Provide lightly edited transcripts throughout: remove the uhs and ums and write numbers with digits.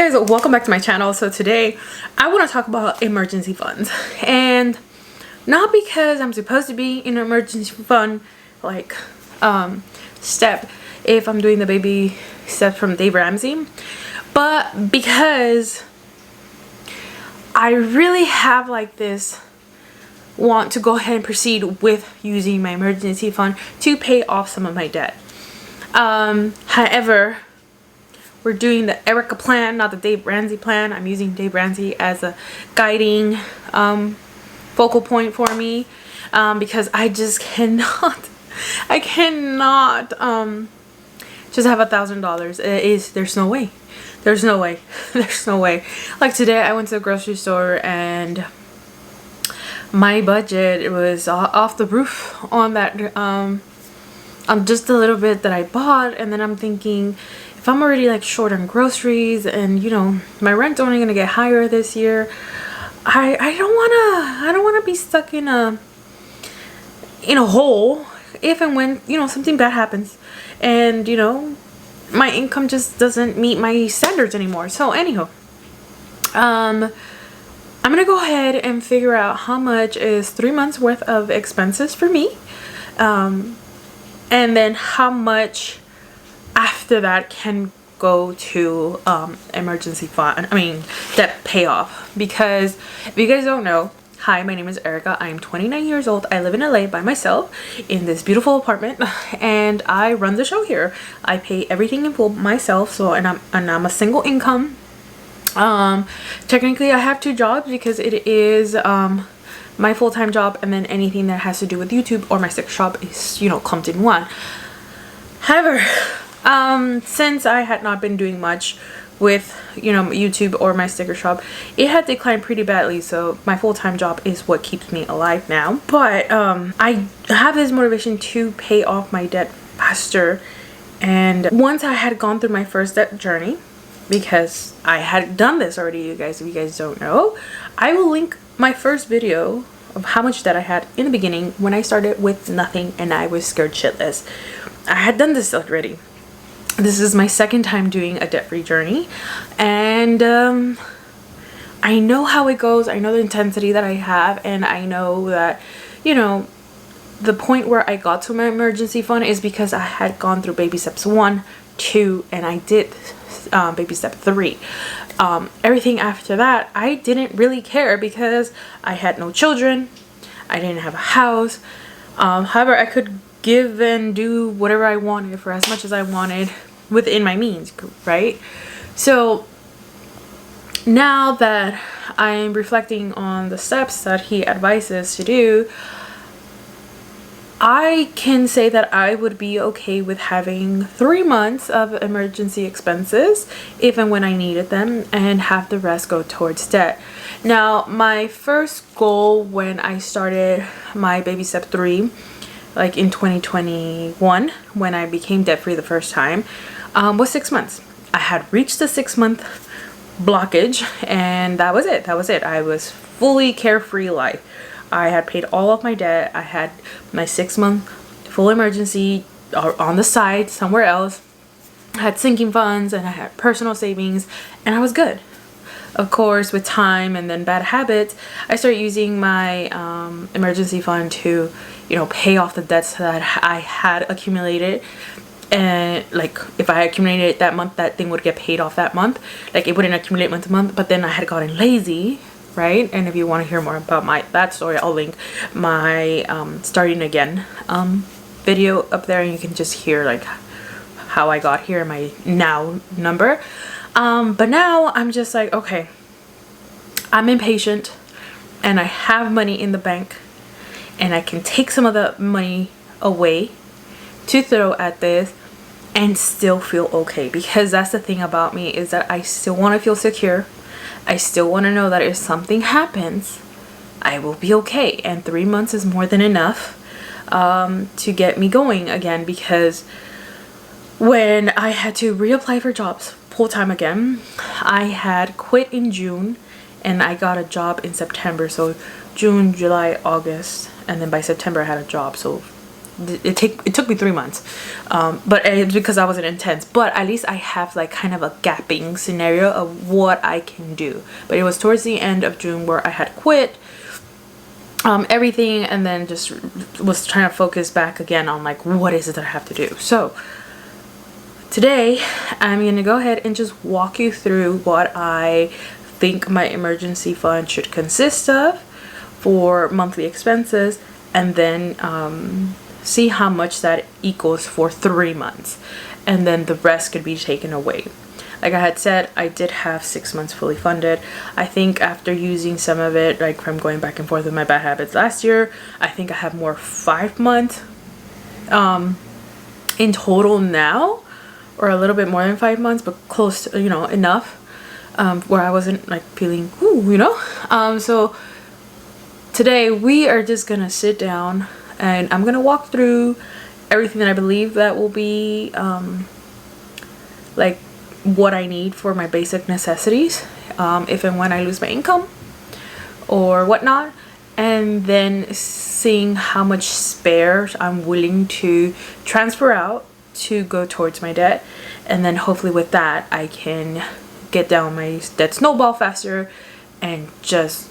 guys, welcome back to my channel. So today I want to talk about emergency funds, and not because I'm supposed to be in an emergency fund like step if I'm doing the baby steps from Dave Ramsey, but because I really have like this want to go ahead and proceed with using my emergency fund to pay off some of my debt. However, we're doing the Erika plan, not the Dave Ramsey plan. I'm using Dave Ramsey as a guiding focal point for me, because I just cannot just have $1,000. There's no way. There's no way. There's no way. Like today I went to the grocery store and my budget was off the roof on that just a little bit that I bought, and then I'm thinking, if I'm already like short on groceries and you know my rent's only gonna get higher this year, I don't wanna be stuck in a hole if and when you know something bad happens and you know my income just doesn't meet my standards anymore. So anyhow, I'm gonna go ahead and figure out how much is 3 months worth of expenses for me, and then how much after that can go to emergency fund, debt payoff. Because if you guys don't know, hi, my name is Erika. I am 29 years old. I live in LA by myself in this beautiful apartment, and I run the show here. I pay everything in full myself. So and I'm a single income. Technically I have 2 jobs because it is my full-time job, and then anything that has to do with YouTube or my sticker shop is, you know, clumped in one. However, since I had not been doing much with, you know, YouTube or my sticker shop, it had declined pretty badly. So my full-time job is what keeps me alive now. But I have this motivation to pay off my debt faster. And once I had gone through my first debt journey, because I had done this already, you guys, if you guys don't know, I will link my first video of how much debt I had in the beginning when I started with nothing and I was scared shitless. I had done this already. This is my second time doing a debt-free journey, and I know how it goes. I know the intensity that I have, and I know that, you know, the point where I got to my emergency fund is because I had gone through baby steps 1, 2, and I did baby step 3. Everything after that I didn't really care because I had no children, I didn't have a house. However, I could give and do whatever I wanted for as much as I wanted within my means, right? So now that I'm reflecting on the steps that he advises to do, I can say that I would be okay with having 3 months of emergency expenses if and when I needed them, and have the rest go towards debt. Now, my first goal when I started my baby step 3, like in 2021, when I became debt free the first time, was 6 months. I had reached the 6-month blockage, and that was it. That was it. I was fully carefree life. I had paid all of my debt. I had my 6-month full emergency on the side somewhere else. I had sinking funds and I had personal savings, and I was good. Of course, with time and then bad habits, I started using my emergency fund to, you know, pay off the debts that I had accumulated. And like if I accumulated it that month, that thing would get paid off that month. Like it wouldn't accumulate month to month, but then I had gotten lazy, right? And if you want to hear more about that story, I'll link my starting again video up there, and you can just hear like how I got here, my now number. But now I'm just like, okay, I'm impatient and I have money in the bank, and I can take some of the money away to throw at this and still feel okay. Because that's the thing about me, is that I still want to feel secure. I still want to know that if something happens, I will be okay. And 3 months is more than enough to get me going again. Because when I had to reapply for jobs full-time again, I had quit in June and I got a job in September. So June, July, August, and then by September I had a job. So it took me 3 months, but it's because I wasn't intense. But at least I have like kind of a gapping scenario of what I can do. But it was towards the end of June where I had quit everything, and then just was trying to focus back again on like what is it that I have to do. So today I'm gonna go ahead and just walk you through what I think my emergency fund should consist of for monthly expenses, and then see how much that equals for 3 months, and then the rest could be taken away. Like I had said, I did have 6 months fully funded. I think after using some of it, like from going back and forth with my bad habits last year, I think I have more 5 months in total now, or a little bit more than 5 months, but close to, you know, enough where I wasn't like feeling, ooh, you know. So today we are just gonna sit down and I'm gonna walk through everything that I believe that will be like what I need for my basic necessities if and when I lose my income or whatnot, and then seeing how much spare I'm willing to transfer out to go towards my debt, and then hopefully with that I can get down my debt snowball faster and just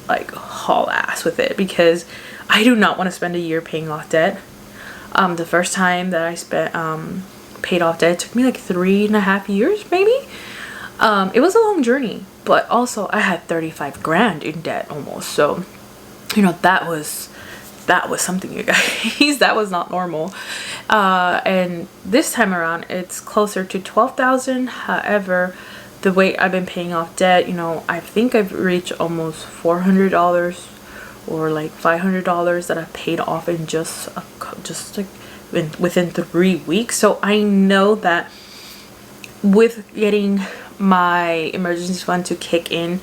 like haul ass with it, because I do not want to spend a year paying off debt. The first time that I paid off debt, it took me like 3.5 years maybe. It was a long journey, but also I had 35 grand in debt almost, so you know, that was something, you guys. That was not normal. And this time around it's closer to 12,000. However, the way I've been paying off debt, you know, I think I've reached almost $400 or like $500 that I've paid off in just like within 3 weeks. So I know that with getting my emergency fund to kick in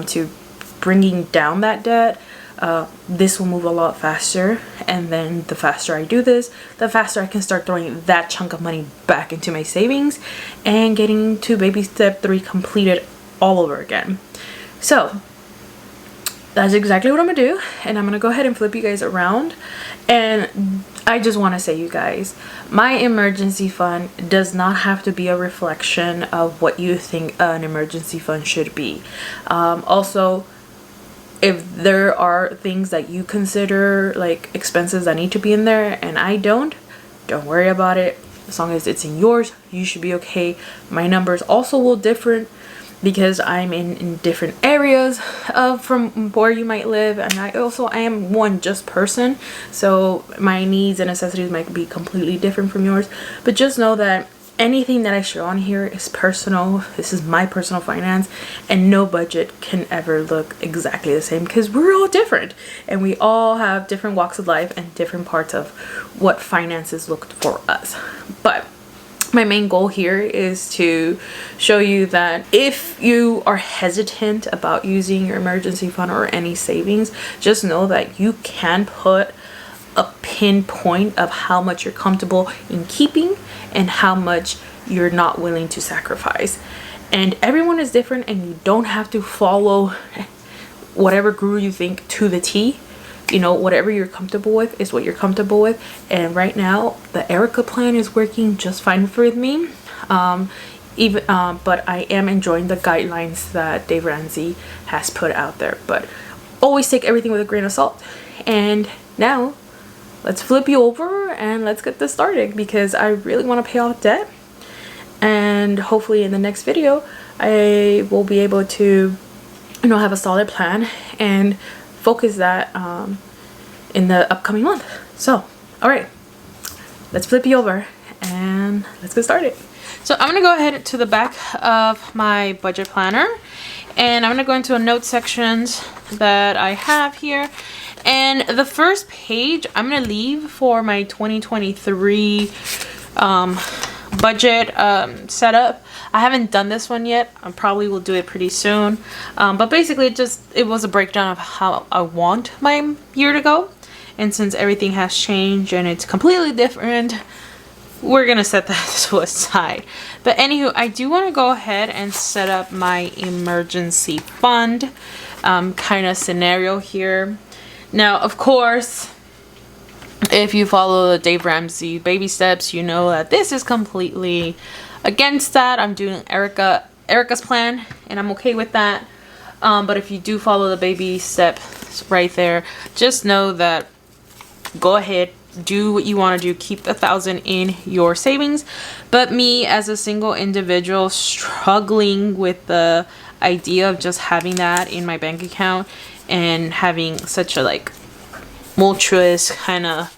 to bringing down that debt, this will move a lot faster, and then the faster I do this, the faster I can start throwing that chunk of money back into my savings and getting to baby step 3 completed all over again. So that's exactly what I'm gonna do, and I'm gonna go ahead and flip you guys around. And I just want to say, you guys, my emergency fund does not have to be a reflection of what you think an emergency fund should be. Also, if there are things that you consider like expenses that need to be in there and I don't worry about it. As long as it's in yours, you should be okay. My numbers also will differ because I'm in different areas from where you might live, and I am one just person, so my needs and necessities might be completely different from yours. But just know that anything that I show on here is personal. This is my personal finance, and no budget can ever look exactly the same because we're all different and we all have different walks of life and different parts of what finances look for us. But my main goal here is to show you that if you are hesitant about using your emergency fund or any savings, just know that you can put a pinpoint of how much you're comfortable in keeping and how much you're not willing to sacrifice. And everyone is different, and you don't have to follow whatever guru you think to the T. You know, whatever you're comfortable with is what you're comfortable with. And right now the Erika plan is working just fine for me. But I am enjoying the guidelines that Dave Ramsey has put out there, but always take everything with a grain of salt. And now let's flip you over and let's get this started, because I really want to pay off debt, and hopefully in the next video I will be able to, you know, have a solid plan and focus that in the upcoming month. So all right, let's flip you over and let's get started. So I'm gonna go ahead to the back of my budget planner, and I'm gonna go into a note sections that I have here. And the first page I'm gonna leave for my 2023 budget setup. I haven't done this one yet. I probably will do it pretty soon. But basically it was a breakdown of how I want my year to go. And since everything has changed and it's completely different, we're gonna set that to a side. But anywho, I do want to go ahead and set up my emergency fund kind of scenario here. Now, of course, If you follow the Dave Ramsey baby steps, you know that this is completely against that. I'm doing Erika's plan, and I'm okay with that. But if you do follow the baby steps right there, just know that go ahead, do what you want to do, keep 1,000 in your savings. But me as a single individual struggling with the idea of just having that in my bank account and having such a like tumultuous kind of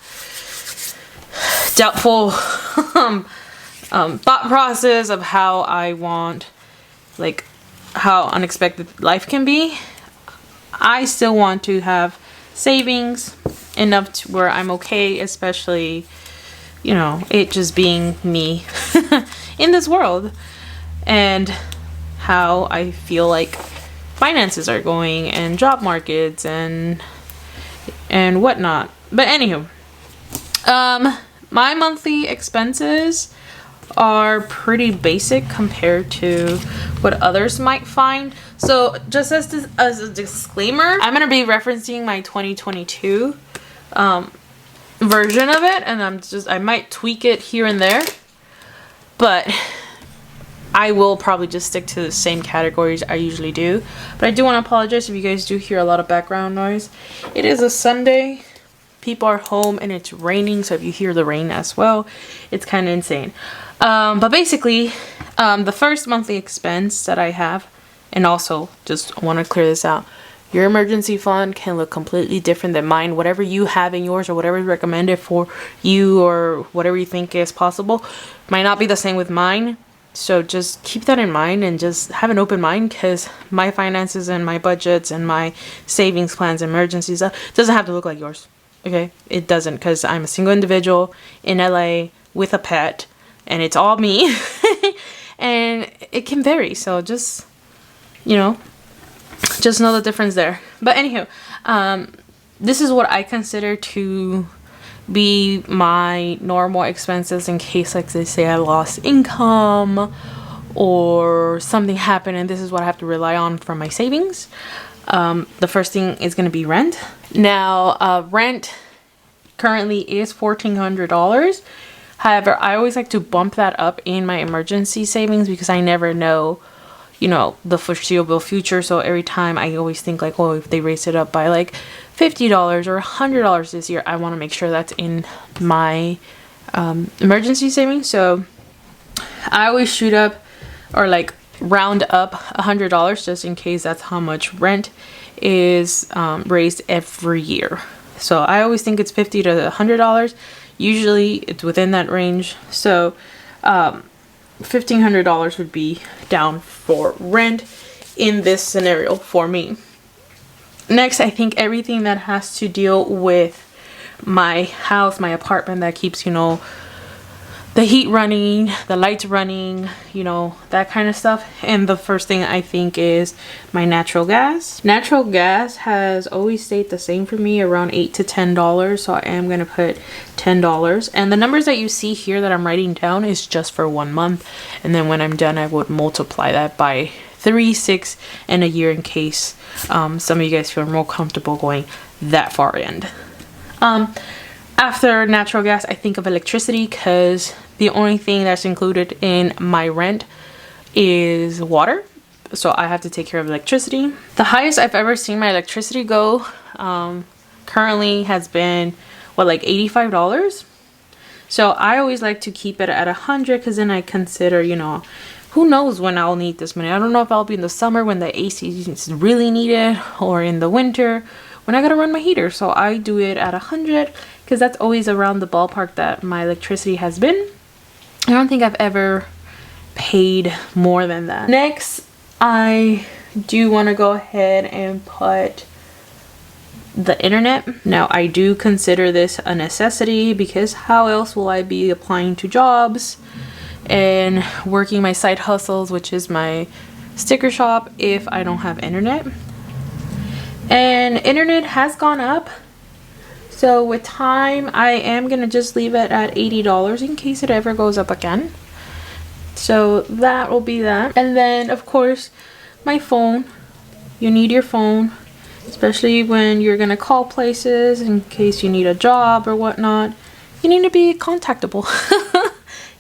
doubtful thought process of how I want, like how unexpected life can be, I still want to have savings enough to where I'm okay, especially, you know, it just being me in this world and how I feel like finances are going and job markets and whatnot. But anywho, my monthly expenses are pretty basic compared to what others might find. So just as a disclaimer, I'm going to be referencing my 2022 version of it, and I might tweak it here and there, but I will probably just stick to the same categories I usually do. But I do want to apologize if you guys do hear a lot of background noise. It is a Sunday, people are home, and it's raining, so if you hear the rain as well, it's kind of insane. But basically, the first monthly expense that I have, and also just want to clear this out, your emergency fund can look completely different than mine. Whatever you have in yours or whatever is recommended for you or whatever you think is possible might not be the same with mine. So just keep that in mind and just have an open mind, because my finances and my budgets and my savings plans, emergency stuff doesn't have to look like yours. Okay, it doesn't, because I'm a single individual in LA with a pet, and it's all me. And it can vary, so just, you know, just know the difference there. But anywho, this is what I consider to be my normal expenses in case, like they say, I lost income or something happened and this is what I have to rely on for my savings. The first thing is going to be rent. Now, rent currently is $1,400. However, I always like to bump that up in my emergency savings because I never know, you know, the foreseeable future. So every time I always think like, oh, if they raise it up by like $50 or $100 this year, I want to make sure that's in my emergency savings. So I always shoot up or like round up $100 just in case that's how much rent is raised every year. So I always think it's $50 to $100. Usually it's within that range. So $1,500 would be down for rent in this scenario for me. Next, I think everything that has to deal with my house, my apartment, that keeps, you know, the heat running, the lights running, you know, that kind of stuff. And the first thing I think is my natural gas. Natural gas has always stayed the same for me, around $8 to $10. So I am going to put $10. And the numbers that you see here that I'm writing down is just for 1 month. And then when I'm done, I would multiply that by 3, 6, and a year in case some of you guys feel more comfortable going that far end. After natural gas, I think of electricity because the only thing that's included in my rent is water. So I have to take care of electricity. The highest I've ever seen my electricity go currently has been, what, like $85? So I always like to keep it at 100 because then I consider, you know, who knows when I'll need this money. I don't know if I'll be in the summer when the AC is really needed or in the winter when I gotta run my heater. So I do it at 100 because that's always around the ballpark that my electricity has been. I don't think I've ever paid more than that. Next, I do want to go ahead and put the internet. Now, I do consider this a necessity because how else will I be applying to jobs and working my side hustles, which is my sticker shop, if I don't have internet? And internet has gone up. So with time, I am going to just leave it at $80 in case it ever goes up again. So that will be that. And then, of course, my phone. You need your phone. especially when you're gonna call places in case you need a job or whatnot. You need to be contactable.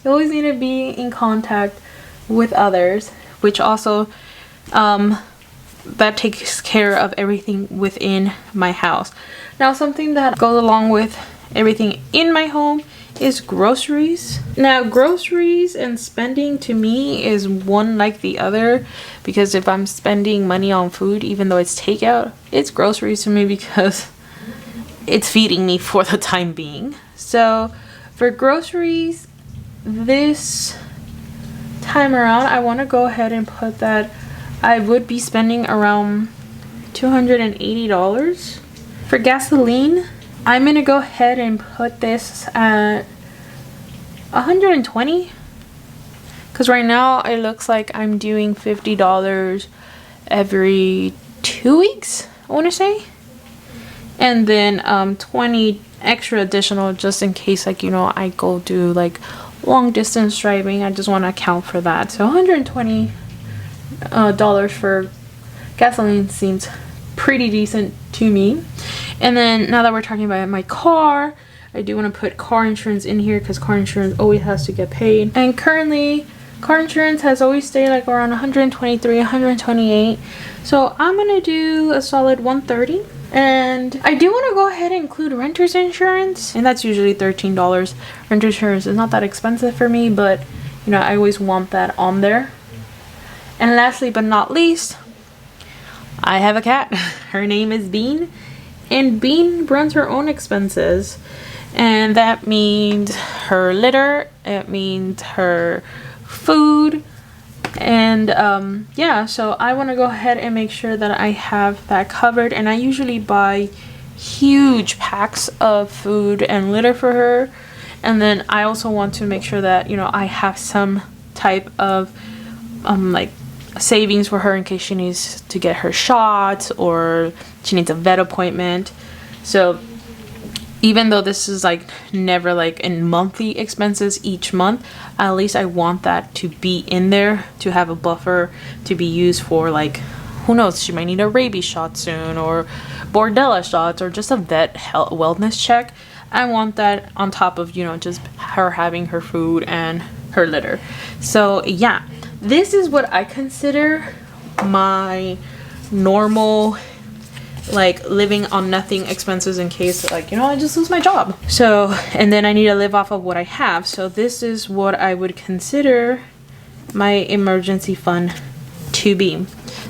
You always need to be in contact with others, which also that takes care of everything within my house. Now, something that goes along with everything in my home is groceries. Now, groceries and spending to me is one like the other, because if I'm spending money on food, even though it's takeout, it's groceries to me because it's feeding me for the time being. So for groceries this time around, I want to go ahead and put that I would be spending around $280. For gasoline, I'm gonna go ahead and put this at $120, because right now it looks like I'm doing $50 every 2 weeks, I want to say, and then 20 extra additional just in case, like, you know, I go do like long distance driving. I just want to account for that. So $120 dollars for gasoline seems pretty decent to me. And then now that we're talking about my car, I do want to put car insurance in here because car insurance always has to get paid. And currently, car insurance has always stayed like around 123, 128. So I'm gonna do a solid 130. And I do want to go ahead and include renter's insurance, and that's usually $13. Renter's insurance is not that expensive for me, but you know, I always want that on there. And lastly but not least, I have a cat. Her name is Bean, and Bean runs her own expenses, and that means her litter, it means her food, and yeah, so I want to go ahead and make sure that I have that covered. And I usually buy huge packs of food and litter for her, and then I also want to make sure that, you know, I have some type of like savings for her in case she needs to get her shots or she needs a vet appointment. So even though this is like never like in monthly expenses each month, at least I want that to be in there, to have a buffer to be used for, like, who knows, she might need a rabies shot soon, or Bordella shots, or just a vet health wellness check. I want that on top of, you know, just her having her food and her litter. So yeah, this is what I consider my normal, like, living on nothing expenses in case, like, you know, I just lose my job. So, and then I need to live off of what I have. So this is what I would consider my emergency fund to be.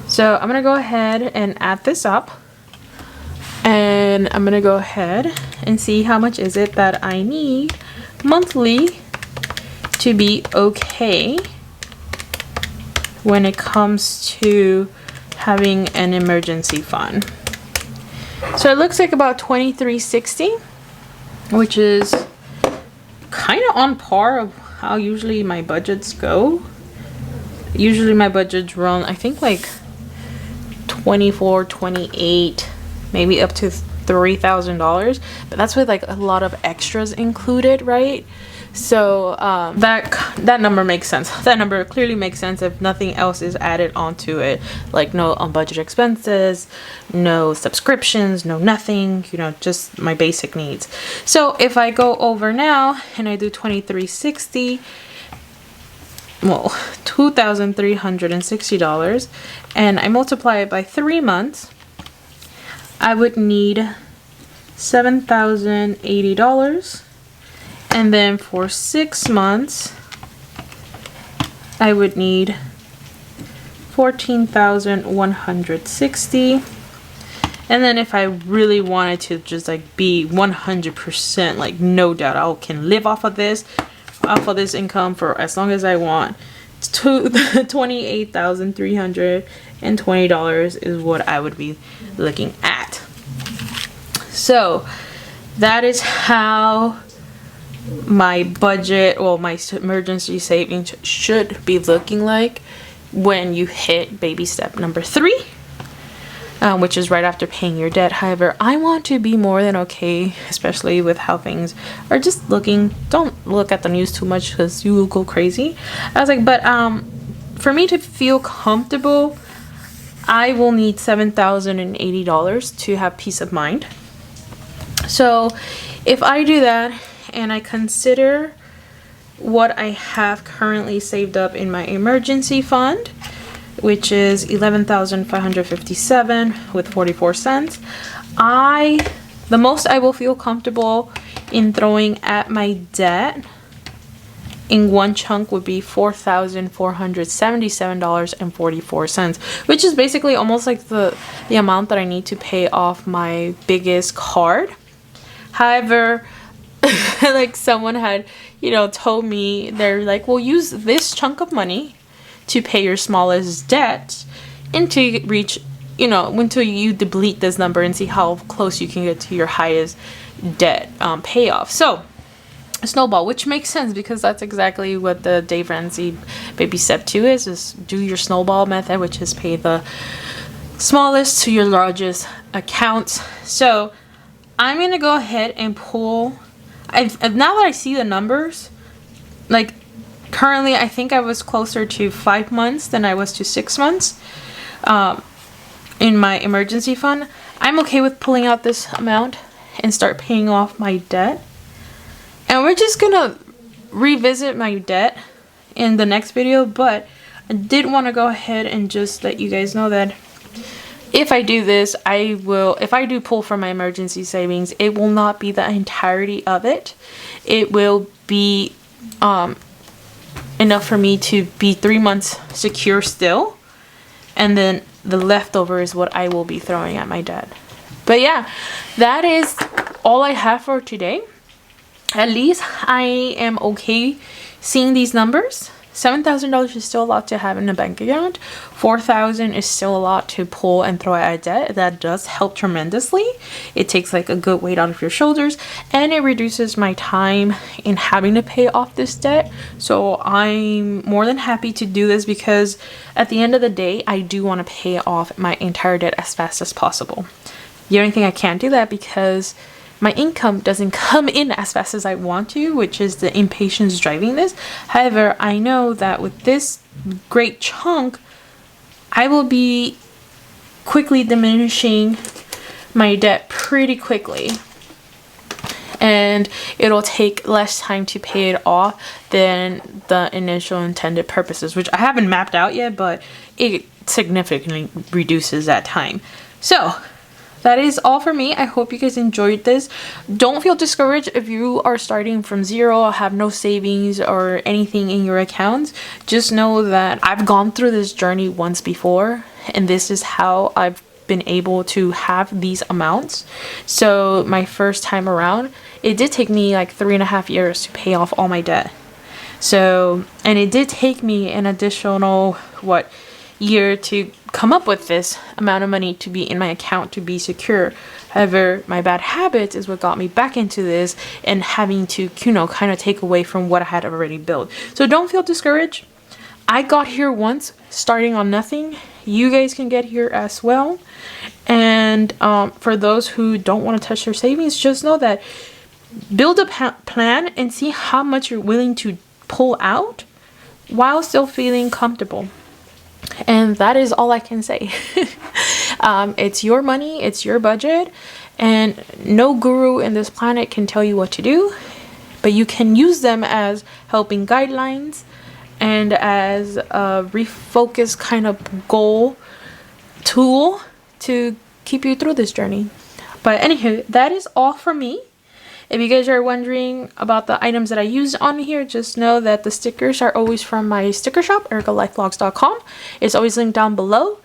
So I'm gonna go ahead and add this up, and I'm gonna go ahead and see how much is it that I need monthly to be okay when it comes to having an emergency fund. So it looks like about $23.60, which is kind of on par of how usually my budgets go. Usually my budgets run, I think, like 24, 28, maybe up to $3,000, but that's with like a lot of extras included, right? So that number makes sense. That number clearly makes sense if nothing else is added onto it, like no unbudgeted expenses, no subscriptions, no nothing, you know, just my basic needs. So if I go over now and I do $23.60, well, $2,360, and I multiply it by 3 months, I would need $7,080. And then for 6 months, I would need $14,160. And then if I really wanted to just like be 100%, like no doubt I can live off of this income for as long as I want, $28,320 is what I would be looking at. So that is how my budget, well, my emergency savings should be looking like when you hit baby step number 3, which is right after paying your debt. However, I want to be more than okay, especially with how things are just looking. Don't look at the news too much because you will go crazy. I was like, but for me to feel comfortable I will need $7,080 to have peace of mind. So if I do that and I consider what I have currently saved up in my emergency fund, which is $11,557 with 44 cents, the most I will feel comfortable in throwing at my debt in one chunk would be $4,477.44, which is basically almost like the amount that I need to pay off my biggest card. However, like someone had, told me, they're like, well, use this chunk of money to pay your smallest debt until you reach, until you deplete this number and see how close you can get to your highest debt payoff. So Snowball, which makes sense because that's exactly what the Dave Ramsey baby step 2 is do your Snowball method, which is pay the smallest to your largest accounts. So I'm gonna go ahead and pull. Now that I see the numbers, like currently I think I was closer to 5 months than I was to 6 months in my emergency fund. I'm okay with pulling out this amount and start paying off my debt. And we're just gonna revisit my debt in the next video, but I did want to go ahead and just let you guys know that if I do this, if I do pull from my emergency savings, it will not be the entirety of it. It will be enough for me to be 3 months secure still, and then the leftover is what I will be throwing at my debt. But yeah, that is all I have for today. At least I am okay seeing these numbers. $7,000 is still a lot to have in a bank account. $4,000 is still a lot to pull and throw at debt. That does help tremendously. It takes like a good weight out of your shoulders, and it reduces my time in having to pay off this debt. So I'm more than happy to do this because at the end of the day, I do want to pay off my entire debt as fast as possible. The only thing I can't do that because my income doesn't come in as fast as I want to, which is the impatience driving this. However, I know that with this great chunk, I will be quickly diminishing my debt pretty quickly. And it'll take less time to pay it off than the initial intended purposes, which I haven't mapped out yet, but it significantly reduces that time. So that is all for me. I hope you guys enjoyed this. Don't feel discouraged if you are starting from zero, have no savings or anything in your accounts. Just know that I've gone through this journey once before, and this is how I've been able to have these amounts. So my first time around, it did take me like 3.5 years to pay off all my debt. So, and it did take me an additional, year to come up with this amount of money to be in my account to be secure. However, my bad habits is what got me back into this and having to, kind of take away from what I had already built. So don't feel discouraged. I got here once, starting on nothing. You guys can get here as well. And for those who don't want to touch their savings, just know that build a plan and see how much you're willing to pull out while still feeling comfortable. And that is all I can say. It's your money, it's your budget, and no guru in this planet can tell you what to do, but you can use them as helping guidelines and as a refocus kind of goal tool to keep you through this journey. But anywho, that is all from me. If you guys are wondering about the items that I used on here, just know that the stickers are always from my sticker shop, erikalifevlogs.com. It's always linked down below.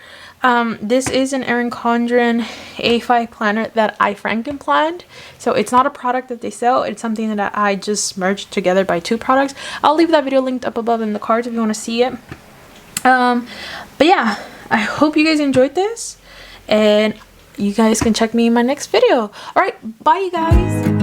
This is an Erin Condren A5 planner that I Franken planned. So it's not a product that they sell. It's something that I just merged together by 2 products. I'll leave that video linked up above in the cards if you want to see it. But yeah, I hope you guys enjoyed this. And you guys can check me in my next video. Alright, bye you guys.